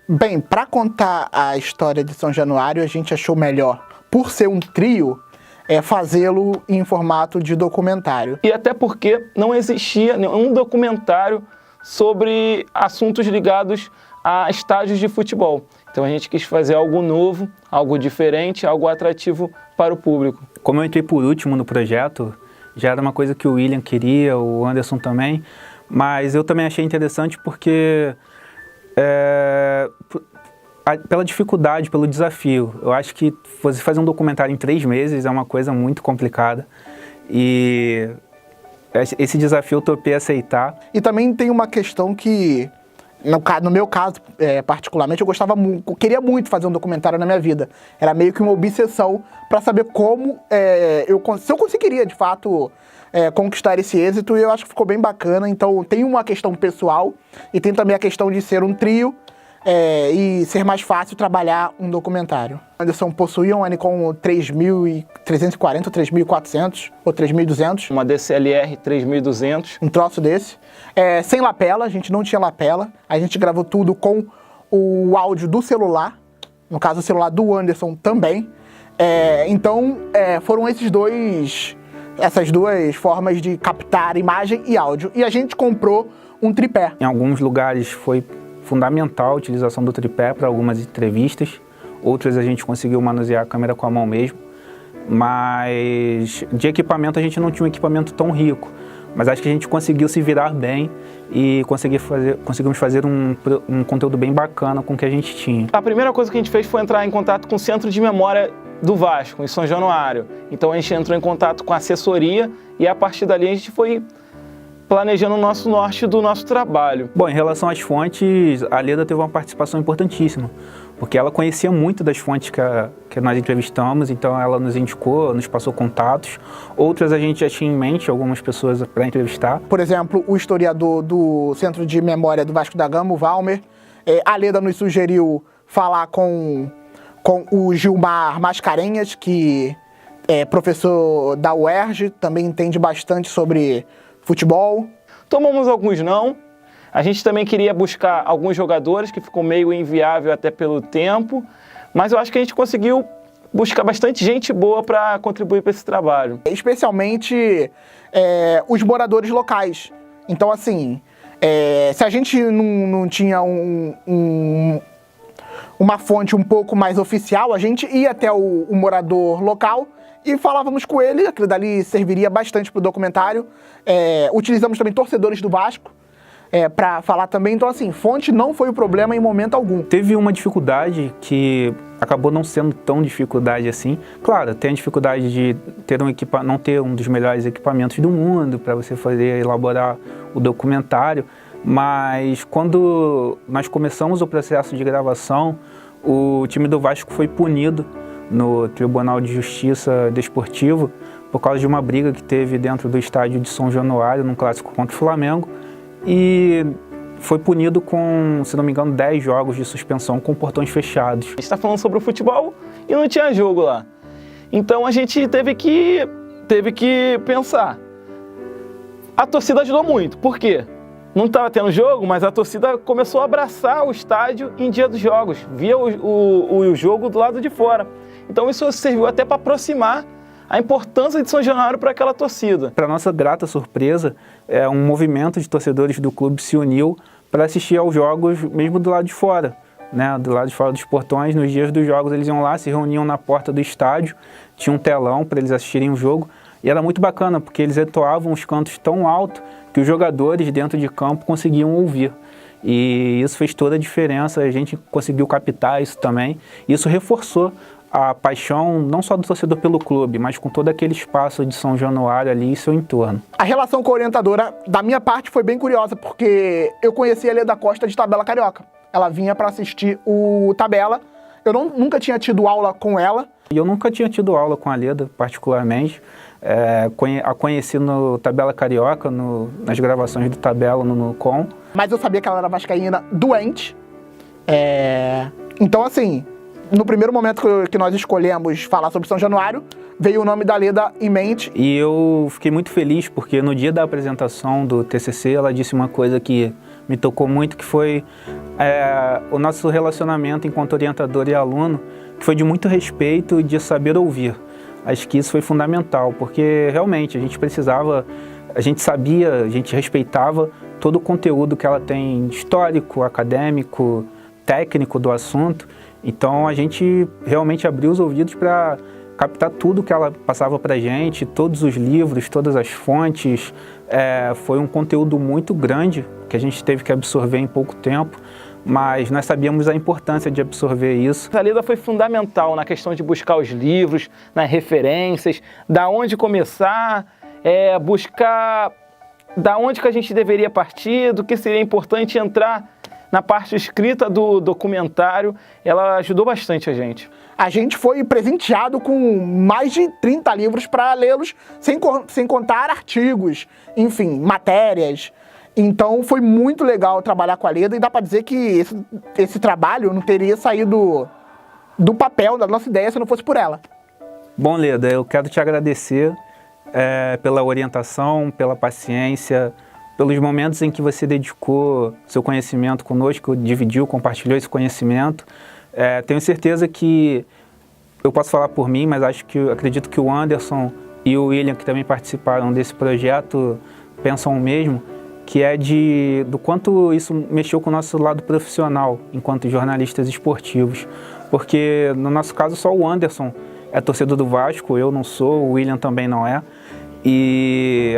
Bem, para contar a história de São Januário, a gente achou melhor, por ser um trio, fazê-lo em formato de documentário. E até porque não existia nenhum documentário sobre assuntos ligados a estádios de futebol. Então a gente quis fazer algo novo, algo diferente, algo atrativo para o público. Como eu entrei por último no projeto, já era uma coisa que o William queria, o Anderson também, mas eu também achei interessante porque pela dificuldade, pelo desafio. Eu acho que você fazer um documentário em 3 meses é uma coisa muito complicada e esse desafio eu topei aceitar. E também tem uma questão que, no meu caso particularmente, eu queria muito fazer um documentário na minha vida. Era meio que uma obsessão para saber como, se eu conseguiria de fato conquistar esse êxito, e eu acho que ficou bem bacana. Então tem uma questão pessoal e tem também a questão de ser um trio e ser mais fácil trabalhar um documentário. Anderson possuía uma Nikon 3340, 3400 ou 3200. Uma DCLR 3200. Um troço desse. Sem lapela, a gente não tinha lapela. A gente gravou tudo com o áudio do celular. No caso, o celular do Anderson também. Então, foram essas duas formas de captar imagem e áudio. E a gente comprou um tripé. Em alguns lugares foi fundamental a utilização do tripé para algumas entrevistas. Outras a gente conseguiu manusear a câmera com a mão mesmo. Mas de equipamento a gente não tinha um equipamento tão rico. Mas acho que a gente conseguiu se virar bem e conseguimos fazer um conteúdo bem bacana com o que a gente tinha. A primeira coisa que a gente fez foi entrar em contato com o Centro de Memória do Vasco, em São Januário. Então a gente entrou em contato com a assessoria e a partir dali a gente foi planejando o nosso norte do nosso trabalho. Bom, em relação às fontes, a Leda teve uma participação importantíssima, porque ela conhecia muito das fontes que nós entrevistamos, então ela nos indicou, nos passou contatos. Outras a gente já tinha em mente, algumas pessoas para entrevistar. Por exemplo, o historiador do Centro de Memória do Vasco da Gama, o Valmer. A Leda nos sugeriu falar com o Gilmar Mascarenhas, que é professor da UERJ, também entende bastante sobre futebol. Tomamos alguns não. A gente também queria buscar alguns jogadores, que ficou meio inviável até pelo tempo, mas eu acho que a gente conseguiu buscar bastante gente boa para contribuir para esse trabalho. Especialmente os moradores locais. Então, assim, se a gente não tinha uma fonte um pouco mais oficial, a gente ia até o morador local e falávamos com ele. Aquilo dali serviria bastante para o documentário. Utilizamos também torcedores do Vasco para falar também. Então, assim, fonte não foi o problema em momento algum. Teve uma dificuldade que acabou não sendo tão dificuldade assim. Claro, tem a dificuldade de não ter um dos melhores equipamentos do mundo para você elaborar o documentário, mas quando nós começamos o processo de gravação, o time do Vasco foi punido no Tribunal de Justiça Desportivo por causa de uma briga que teve dentro do estádio de São Januário, num clássico contra o Flamengo, e foi punido com, se não me engano, 10 jogos de suspensão com portões fechados. A gente está falando sobre o futebol e não tinha jogo lá. Então a gente teve que pensar. A torcida ajudou muito. Por quê? Não estava tendo jogo, mas a torcida começou a abraçar o estádio em dia dos jogos, via o jogo do lado de fora. Então isso serviu até para aproximar a importância de São Januário para aquela torcida. Para nossa grata surpresa, um movimento de torcedores do clube se uniu para assistir aos jogos mesmo do lado de fora, né? Do lado de fora dos portões. Nos dias dos jogos eles iam lá, se reuniam na porta do estádio, tinha um telão para eles assistirem o jogo. E era muito bacana, porque eles entoavam os cantos tão alto que os jogadores dentro de campo conseguiam ouvir. E isso fez toda a diferença, a gente conseguiu captar isso também. E isso reforçou a paixão não só do torcedor pelo clube, mas com todo aquele espaço de São Januário ali e seu entorno. A relação com a orientadora, da minha parte, foi bem curiosa, porque eu conheci a Leda Costa de Tabela Carioca. Ela vinha para assistir o Tabela. Eu nunca tinha tido aula com ela. E eu nunca tinha tido aula com a Leda, particularmente. A conheci no Tabela Carioca, nas gravações do Tabela no Com. Mas eu sabia que ela era vascaína doente. Então, assim, no primeiro momento que nós escolhemos falar sobre São Januário, veio o nome da Leda em mente. E eu fiquei muito feliz, porque no dia da apresentação do TCC, ela disse uma coisa que me tocou muito, que foi o nosso relacionamento enquanto orientador e aluno, que foi de muito respeito e de saber ouvir. Acho que isso foi fundamental, porque realmente a gente precisava, a gente sabia, a gente respeitava todo o conteúdo que ela tem histórico, acadêmico, técnico do assunto. Então a gente realmente abriu os ouvidos para captar tudo que ela passava para a gente, todos os livros, todas as fontes. Foi um conteúdo muito grande que a gente teve que absorver em pouco tempo, mas nós sabíamos a importância de absorver isso. A Leda foi fundamental na questão de buscar os livros, nas referências, da onde começar, buscar da onde que a gente deveria partir, do que seria importante entrar na parte escrita do documentário. Ela ajudou bastante a gente. A gente foi presenteado com mais de 30 livros para lê-los, sem contar artigos, enfim, matérias. Então foi muito legal trabalhar com a Leda, e dá para dizer que esse trabalho não teria saído do papel, da nossa ideia, se não fosse por ela. Bom, Leda, eu quero te agradecer pela orientação, pela paciência, pelos momentos em que você dedicou seu conhecimento conosco, dividiu, compartilhou esse conhecimento. Tenho certeza que, eu posso falar por mim, mas acredito que o Anderson e o William, que também participaram desse projeto, pensam o mesmo, que é do quanto isso mexeu com o nosso lado profissional, enquanto jornalistas esportivos. Porque, no nosso caso, só o Anderson é torcedor do Vasco, eu não sou, o William também não é. E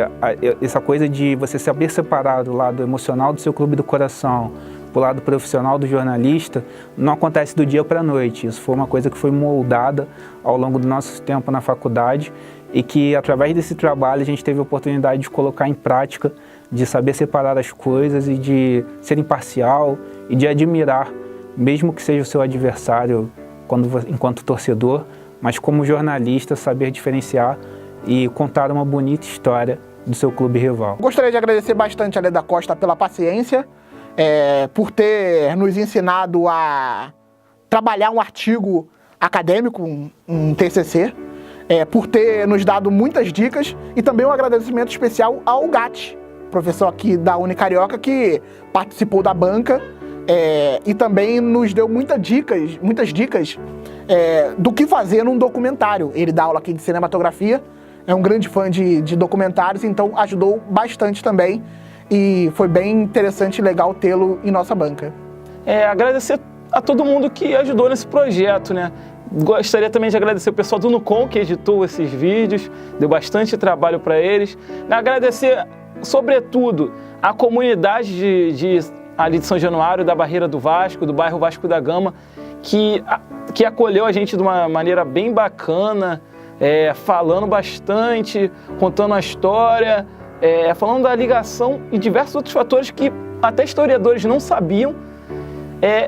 essa coisa de você saber separar do lado emocional do seu clube do coração para o lado profissional do jornalista não acontece do dia para a noite. Isso foi uma coisa que foi moldada ao longo do nosso tempo na faculdade e que, através desse trabalho, a gente teve a oportunidade de colocar em prática, de saber separar as coisas e de ser imparcial e de admirar, mesmo que seja o seu adversário enquanto torcedor, mas como jornalista saber diferenciar e contar uma bonita história do seu clube rival. Gostaria de agradecer bastante a Leda Costa pela paciência, por ter nos ensinado a trabalhar um artigo acadêmico, um TCC, por ter nos dado muitas dicas, e também um agradecimento especial ao Gatti, professor aqui da Unicarioca, que participou da banca e também nos deu muitas dicas do que fazer num documentário. Ele dá aula aqui de cinematografia, é um grande fã de documentários, então ajudou bastante também, e foi bem interessante e legal tê-lo em nossa banca. Agradecer a todo mundo que ajudou nesse projeto, né? Gostaria também de agradecer o pessoal do Nucom, que editou esses vídeos, deu bastante trabalho para eles. Agradecer, sobretudo, a comunidade ali de São Januário, da Barreira do Vasco, do bairro Vasco da Gama, que acolheu a gente de uma maneira bem bacana, falando bastante, contando a história, falando da ligação e diversos outros fatores que até historiadores não sabiam.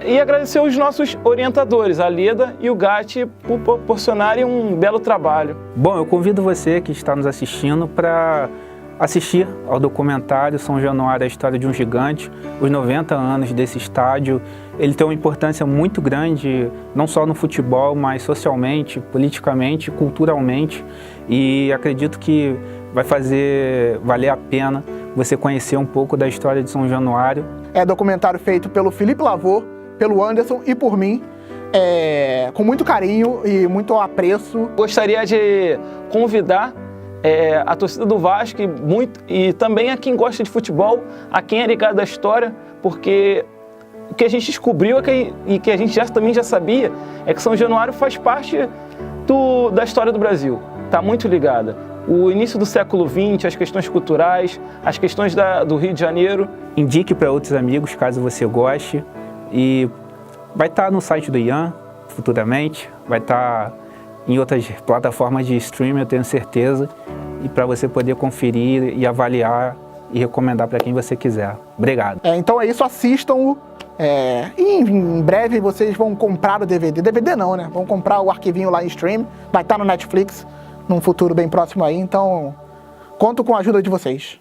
E agradecer os nossos orientadores, a Leda e o Gatti, por proporcionarem um belo trabalho. Bom, eu convido você que está nos assistindo para assistir ao documentário São Januário, a história de um gigante, os 90 anos desse estádio. Ele tem uma importância muito grande, não só no futebol, mas socialmente, politicamente, culturalmente, e acredito que vai fazer valer a pena você conhecer um pouco da história de São Januário. É documentário feito pelo Felipe Lavor, pelo Anderson e por mim, com muito carinho e muito apreço. Gostaria de convidar a torcida do Vasco e também a quem gosta de futebol, a quem é ligado à história, porque o que a gente descobriu e que a gente também já sabia é que São Januário faz parte da história do Brasil, está muito ligada. O início do século XX, as questões culturais, as questões do Rio de Janeiro. Indique para outros amigos, caso você goste, e vai estar no site do Ian futuramente, vai estar em outras plataformas de streaming, eu tenho certeza, e para você poder conferir e avaliar e recomendar para quem você quiser. Obrigado. Então é isso, assistam-o. E em breve vocês vão comprar o DVD. DVD não, né? Vão comprar o arquivinho lá em stream. Vai estar no Netflix num futuro bem próximo aí. Então, conto com a ajuda de vocês.